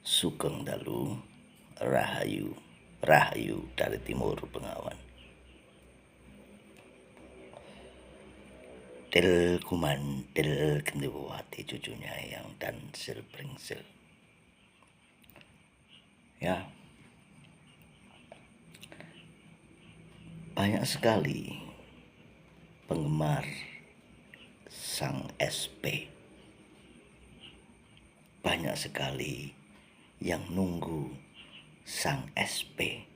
Sugeng Dalu, Rahayu, Rahayu dari Timur Bengawan. Til Kumandil Gendewati cucunya yang dan Sil Pringsil. Ya, banyak sekali penggemar sang SP. Banyak sekali yang nunggu sang SP.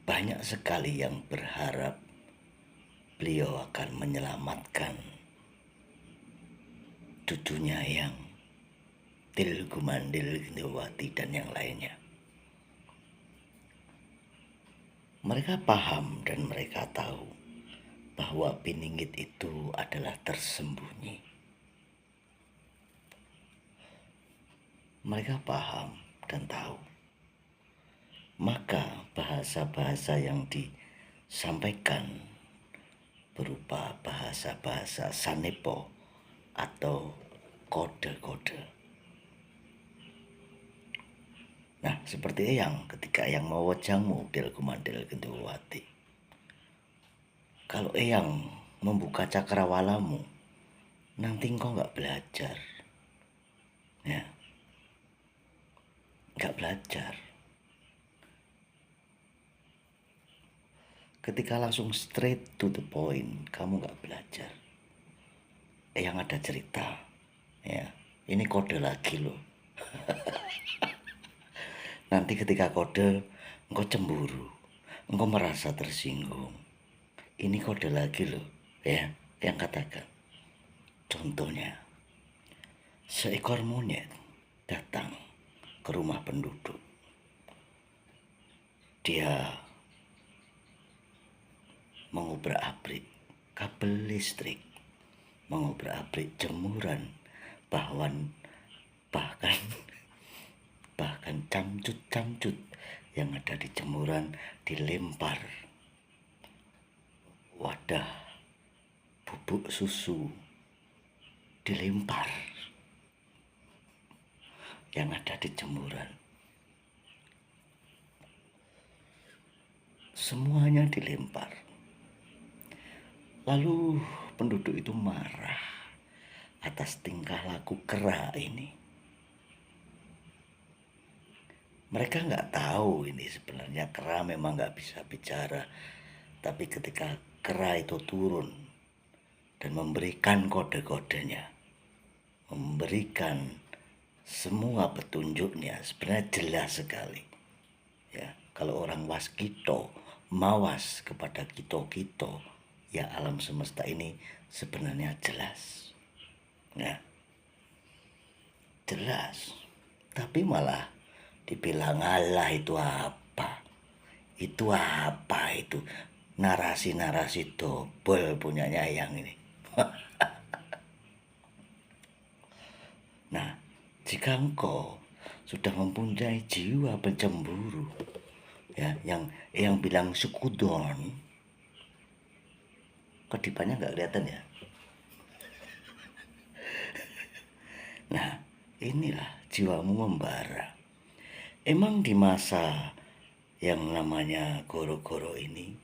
Banyak sekali yang berharap beliau akan menyelamatkan cucunya yang Til Kumandil Gendewati dan yang lainnya. Mereka paham dan mereka tahu bahwa Piningit itu adalah tersembunyi. Mereka paham dan tahu. Maka bahasa-bahasa yang disampaikan berupa bahasa-bahasa sanepo atau kode-kode. Nah, seperti Eyang ketika Eyang mau wajangmu Til Kumandil Gendewati. Kalau Eyang membuka cakrawalamu, nanti engkau nggak belajar. Ya, nggak belajar. Ketika langsung straight to the point, kamu nggak belajar. Yang ada cerita, ya, ini kode lagi loh. Nanti ketika kode, engkau cemburu, engkau merasa tersinggung. Ini kode lagi loh, ya, yang katakan. Contohnya, seekor monyet datang ke rumah penduduk. Dia mengobrak-abrik kabel listrik, mengobrak-abrik jemuran, bahkan camcut-camcut yang ada di jemuran dilempar. Wadah bubuk susu dilempar yang ada di jemuran. Semuanya dilempar. Lalu penduduk itu marah atas tingkah laku kera ini. Mereka nggak tahu ini sebenarnya kera memang nggak bisa bicara. Tapi ketika kera itu turun dan memberikan kode-kodenya, memberikan semua petunjuknya, sebenarnya jelas sekali. Ya, kalau orang waskito, mawas kepada kito-kito, ya alam semesta ini sebenarnya jelas. Ya, jelas. Tapi malah dibilang Allah itu apa? Itu apa itu? Narasi-narasi dobel punyanya yang ini. Nah, jika engkau sudah mempunyai jiwa pencemburu, ya, yang bilang sukudon, kedipannya nggak kelihatan ya. Nah, inilah jiwamu membara. Emang di masa yang namanya goro-goro ini,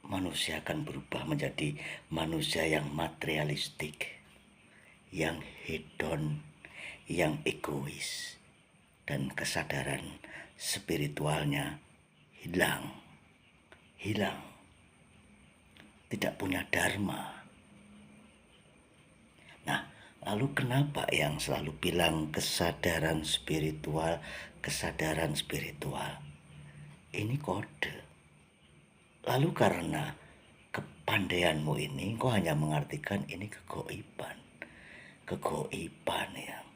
manusia akan berubah menjadi manusia yang materialistik, yang hedon, yang egois, dan kesadaran spiritualnya hilang, tidak punya dharma. Nah, lalu kenapa yang selalu bilang kesadaran spiritual? Ini kode. Lalu karena kepandaianmu ini, kau hanya mengartikan ini kegoiban. Kegoiban yang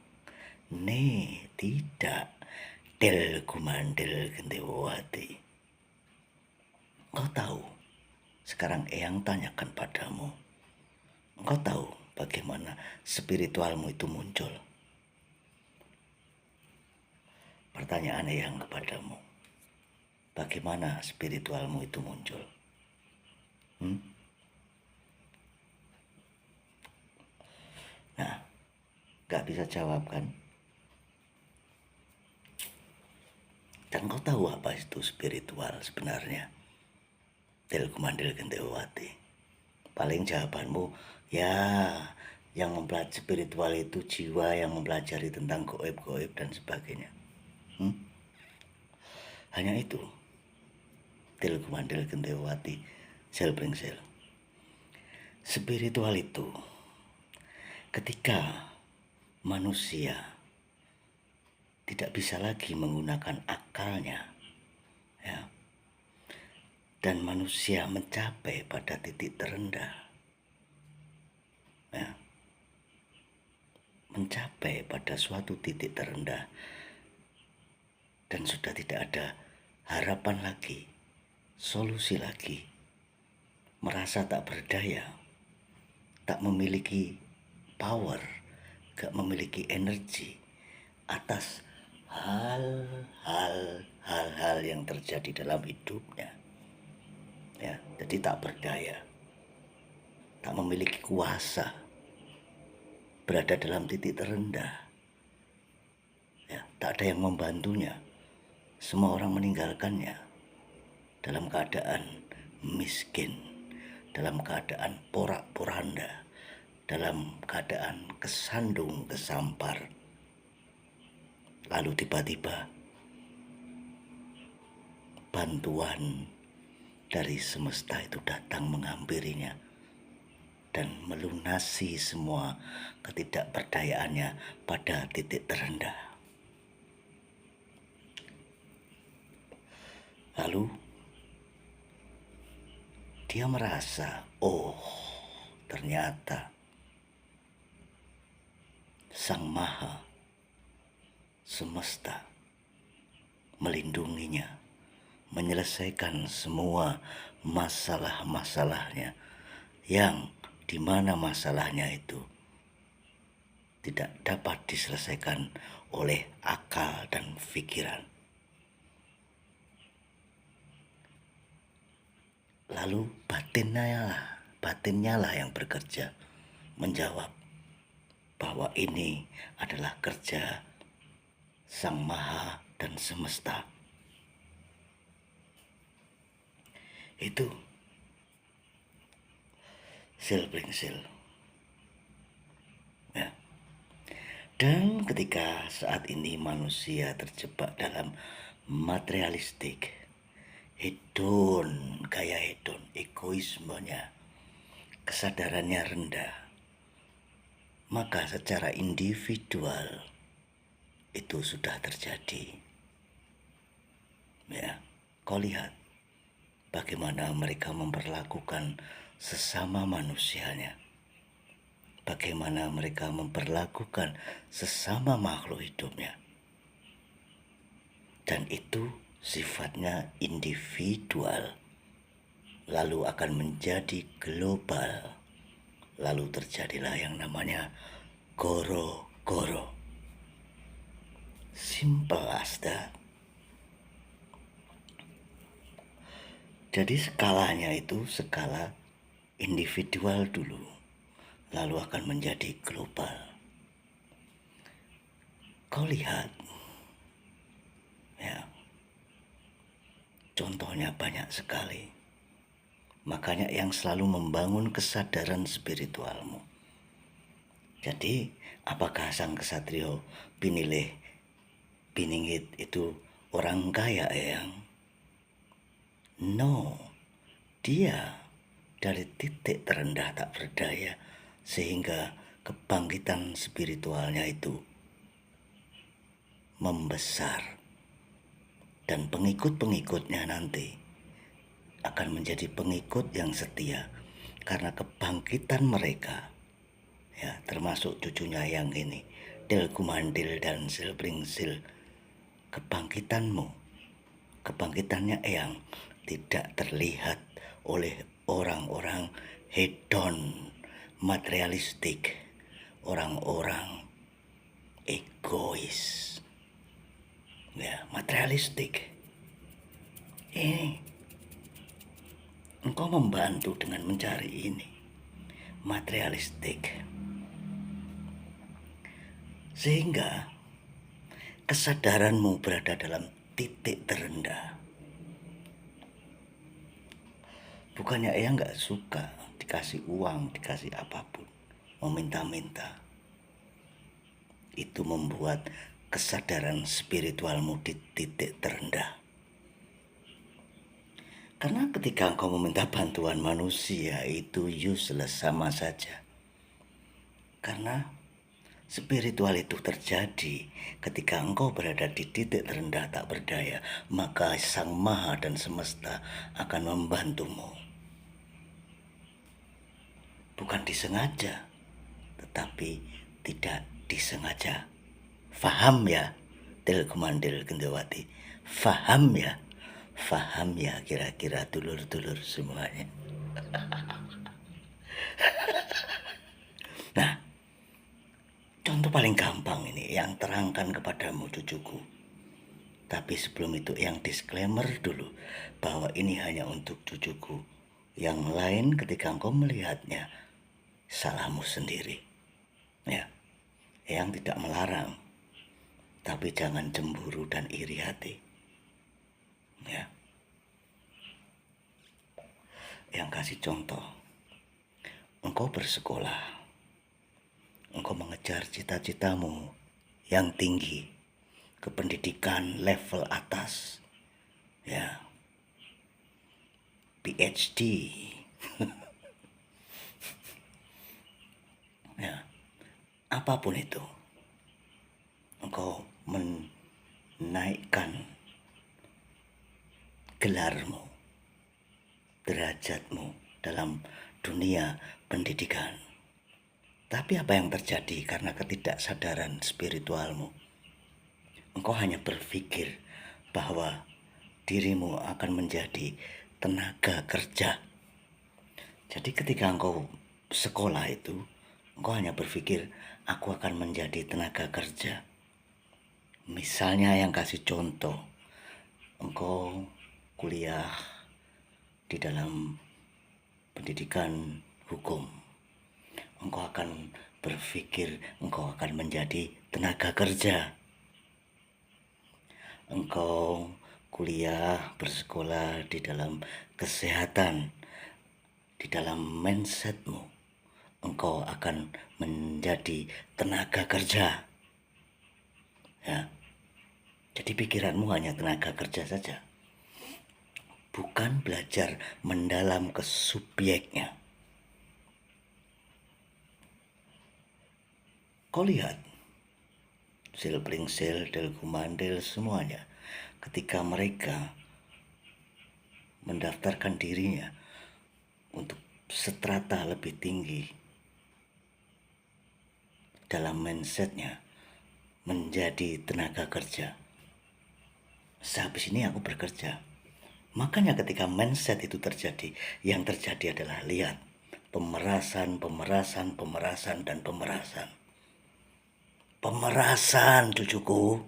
tidak. Til Kumandil Gendewati. Kau tahu, sekarang Eyang tanyakan padamu. Kau tahu bagaimana spiritualmu itu muncul? Pertanyaan Eyang kepadamu. Bagaimana spiritualmu itu muncul? Nah, gak bisa jawab kan? Dan kau tahu apa itu spiritual sebenarnya? Tilkumandil Gendewati. Paling jawabanmu, ya yang mempelajari spiritual itu jiwa yang mempelajari tentang goib-goib dan sebagainya. Hanya itu. Tilkumandil Gendewati, sel bringsel. Spiritual itu ketika manusia tidak bisa lagi menggunakan akalnya, ya, dan manusia mencapai pada titik terendah, ya, mencapai pada suatu titik terendah, dan sudah tidak ada harapan lagi, solusi lagi, merasa tak berdaya, tak memiliki power, gak memiliki energi atas hal-hal yang terjadi dalam hidupnya, ya, jadi tak berdaya, tak memiliki kuasa, berada dalam titik terendah, ya, tak ada yang membantunya, semua orang meninggalkannya, dalam keadaan miskin, dalam keadaan porak-poranda, dalam keadaan kesandung kesampar. Lalu tiba-tiba bantuan dari semesta itu datang menghampirinya dan melunasi semua ketidakberdayaannya pada titik terendah. Lalu dia merasa, oh ternyata Sang Maha Semesta melindunginya, menyelesaikan semua masalah-masalahnya, yang dimana masalahnya itu tidak dapat diselesaikan oleh akal dan pikiran. Lalu batinnya lah yang bekerja, menjawab bahwa ini adalah kerja Sang Maha dan Semesta. Itu sil bringsel, ya. Dan ketika saat ini manusia terjebak dalam materialistik, hedon, gaya hedon, egoismenya, kesadarannya rendah, maka secara individual itu sudah terjadi. Ya, kau lihat bagaimana mereka memperlakukan sesama manusianya, bagaimana mereka memperlakukan sesama makhluk hidupnya, dan itu sifatnya individual, lalu akan menjadi global. Lalu terjadilah yang namanya goro-goro. Simple as that. Jadi skalanya itu skala individual dulu, lalu akan menjadi global. Kau lihat, ya, contohnya banyak sekali. Makanya yang selalu membangun kesadaran spiritualmu. Jadi, apakah sang kesatrio Piningit itu orang kaya, Eyang? No, dia dari titik terendah tak berdaya, sehingga kebangkitan spiritualnya itu membesar. Dan pengikut-pengikutnya nanti akan menjadi pengikut yang setia, karena kebangkitan mereka, ya, termasuk cucunya yang ini, Tilkumandil dan Silbringsil, kebangkitannya yang tidak terlihat oleh orang-orang hedon, materialistik, orang-orang egois, ya, materialistik. Ini engkau membantu dengan mencari ini, materialistik, sehingga kesadaranmu berada dalam titik terendah. Bukannya Eyang nggak suka dikasih uang, dikasih apapun, meminta-minta. Itu membuat kesadaran spiritualmu di titik terendah. Karena ketika engkau meminta bantuan manusia itu useless, sama saja. Karena spiritual itu terjadi ketika engkau berada di titik terendah tak berdaya, maka Sang Maha dan semesta akan membantumu. Bukan disengaja, tetapi tidak disengaja. Faham ya, Tilkumandil Gendawati? Faham ya? Faham ya kira-kira dulur-dulur semuanya? Nah, contoh paling gampang ini yang terangkan kepadamu cucuku. Tapi sebelum itu yang disclaimer dulu bahwa ini hanya untuk cucuku. Yang lain ketika engkau melihatnya salahmu sendiri. Ya, yang tidak melarang. Tapi jangan cemburu dan iri hati. Ya. Yang kasih contoh. Engkau bersekolah. Engkau mengejar cita-citamu yang tinggi ke pendidikan level atas. Ya. PhD. Ya. Apapun itu. Engkau menaikkan gelarmu, derajatmu dalam dunia pendidikan. Tapi apa yang terjadi karena ketidaksadaran spiritualmu? Engkau hanya berpikir bahwa dirimu akan menjadi tenaga kerja. Jadi ketika engkau sekolah itu, engkau hanya berpikir, aku akan menjadi tenaga kerja. Misalnya yang kasih contoh, engkau kuliah di dalam pendidikan hukum. Engkau akan berpikir engkau akan menjadi tenaga kerja. Engkau kuliah, bersekolah di dalam kesehatan, di dalam mindsetmu, engkau akan menjadi tenaga kerja. Ya. Jadi pikiranmu hanya tenaga kerja saja. Bukan belajar mendalam ke subjeknya. Kau lihat, Silbringsel, Tilkumandil, semuanya. Ketika mereka mendaftarkan dirinya untuk strata lebih tinggi dalam mindsetnya menjadi tenaga kerja. Sehabis ini aku bekerja. Makanya ketika mindset itu terjadi, yang terjadi adalah lihat pemerasan, dan pemerasan. Pemerasan, cucuku.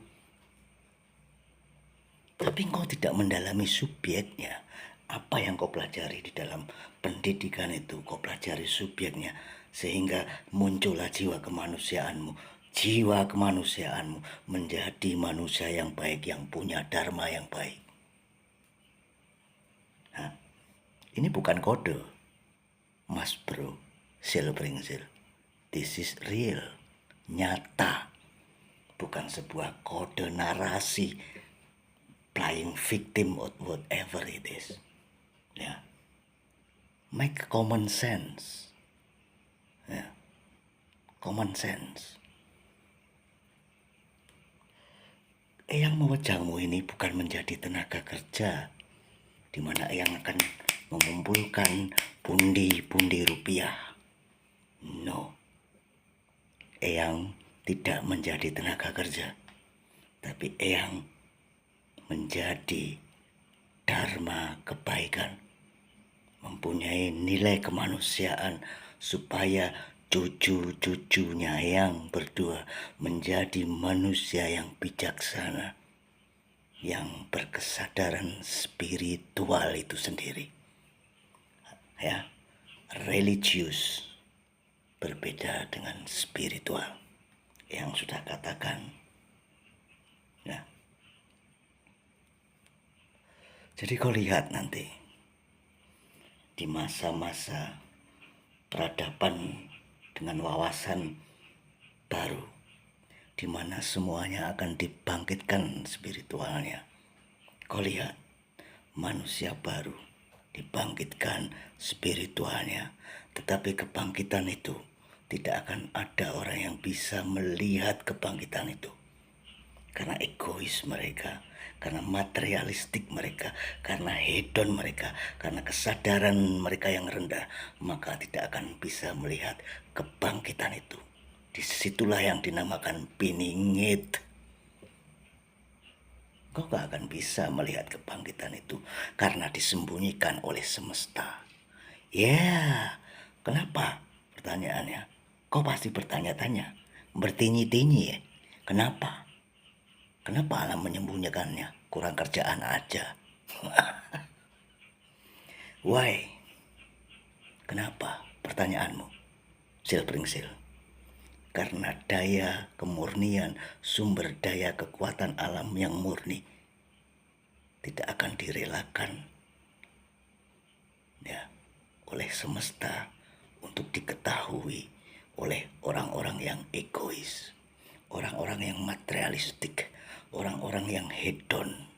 Tapi engkau tidak mendalami subjeknya. Apa yang kau pelajari di dalam pendidikan itu, kau pelajari subjeknya. Sehingga muncullah jiwa kemanusiaanmu. Jiwa kemanusiaanmu menjadi manusia yang baik, yang punya dharma yang baik. Nah, ini bukan kode, Mas Bro, Silbringsel. This is real, nyata. Bukan sebuah kode narasi, playing victim or whatever it is. Ya. Make common sense. Ya. Common sense. Eyang mewejangmu ini bukan menjadi tenaga kerja, di mana Eyang akan mengumpulkan pundi-pundi rupiah. No. Eyang tidak menjadi tenaga kerja, tapi Eyang menjadi dharma kebaikan, mempunyai nilai kemanusiaan supaya cucu-cucunya yang berdua menjadi manusia yang bijaksana, yang berkesadaran spiritual itu sendiri. Ya, religius berbeda dengan spiritual yang sudah katakan. Ya. Jadi kau lihat nanti di masa-masa peradaban dengan wawasan baru, di mana semuanya akan dibangkitkan spiritualnya. Kau lihat manusia baru dibangkitkan spiritualnya, tetapi kebangkitan itu tidak akan ada orang yang bisa melihat kebangkitan itu. Karena egois mereka, karena materialistik mereka, karena hedon mereka, karena kesadaran mereka yang rendah, maka tidak akan bisa melihat kebangkitan itu. Disitulah yang dinamakan piningit. Kau gak akan bisa melihat kebangkitan itu karena disembunyikan oleh semesta. Ya, kenapa? Pertanyaannya. Kau pasti bertanya-tanya, bertinyi-tinyi ya. Kenapa? Kenapa alam menyembunyikannya? Kurang kerjaan aja. Why? Kenapa? Pertanyaanmu. Silpringsil. Karena daya kemurnian, sumber daya kekuatan alam yang murni tidak akan direlakan ya oleh semesta untuk diketahui oleh orang-orang yang egois, orang-orang yang materialistik, orang-orang yang hedon.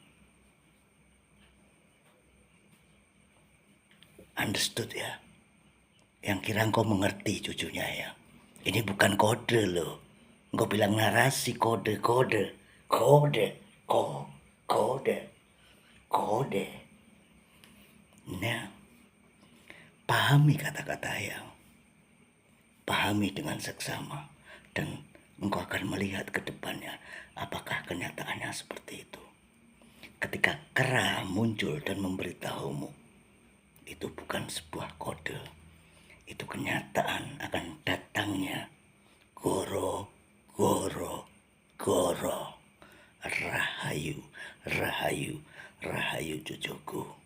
Understood ya? Yang kira engkau mengerti cucunya ya. Ini bukan kode loh. Engkau bilang narasi, kode. Nah, pahami kata-kata yang pahami dengan seksama, dan engkau akan melihat ke depannya apakah kenyataannya seperti itu. Ketika kera muncul dan memberitahumu, itu bukan sebuah kode, itu kenyataan akan datangnya goro, rahayu, cucuku.